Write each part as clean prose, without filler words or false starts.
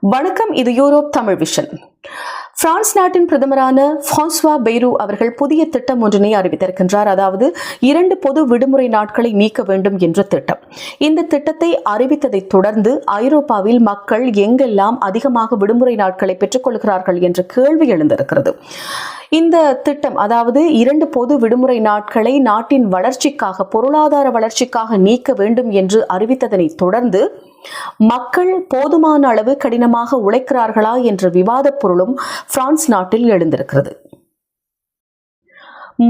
வணக்கம், இது Europe Tamil vision. France நாட்டின் பிரதமரான பிரான்சுவா பெய்ரு அவர்கள் புதிய திட்டம் ஒன்றினை அறிவித்திருக்கின்றார். அதாவது 2 பொது விடுமுறை நாட்களை நீக்க வேண்டும் என்ற திட்டம். இந்த திட்டத்தை அறிவித்ததை தொடர்ந்து ஐரோப்பாவில் மக்கள் எங்கெல்லாம் அதிகமாக விடுமுறை நாட்களை பெற்றுக் கொள்கிறார்கள் என்ற கேள்வி எழுந்திருக்கிறது. இந்த திட்டம், அதாவது 2 பொது விடுமுறை நாட்களை நாட்டின் வளர்ச்சிக்காக, பொருளாதார வளர்ச்சிக்காக நீக்க வேண்டும் என்று அறிவித்ததனை தொடர்ந்து மக்கள் போதுமான அளவு கடினமாக உழைக்கிறார்களா என்ற விவாதப் பொருளும் பிரான்ஸ் நாட்டில் எழுந்திருக்கிறது.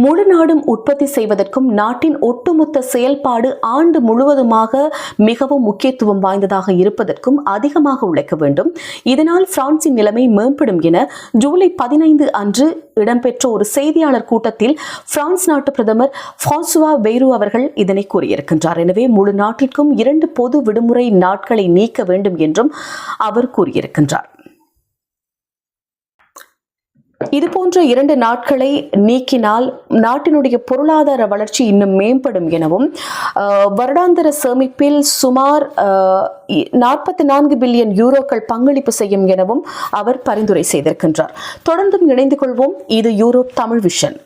முழு நாடும் உற்பத்தி செய்வதற்கும் நாட்டின் ஒட்டுமொத்த செயல்பாடு ஆண்டு முழுவதுமாக மிகவும் முக்கியத்துவம் வாய்ந்ததாக இருப்பதற்கும் அதிகமாக உழைக்க வேண்டும். இதனால் பிரான்சின் நிலைமை மேம்படும் என ஜூலை 15 அன்று இடம்பெற்ற ஒரு செய்தியாளர் கூட்டத்தில் பிரான்ஸ் நாட்டு பிரதமர் பிரான்சுவா பெய்ரு அவர்கள் இதனை கூறியிருக்கின்றார். எனவே முழு நாட்டிற்கும் 2 பொது விடுமுறை நாட்களை நீக்க வேண்டும் என்றும் அவர் கூறியிருக்கின்றார். இதுபோன்ற 2 நாட்களை நீக்கினால் நாட்டினுடைய பொருளாதார வளர்ச்சி இன்னும் மேம்படும் எனவும், வருடாந்திர சேமிப்பில் சுமார் 44 பில்லியன் யூரோக்கள் பங்களிப்பு செய்யும் எனவும் அவர் பரிந்துரை செய்திருக்கின்றார். தொடர்ந்தும் இணைந்து கொள்வோம். இது யூரோப் தமிழ் விஷன்.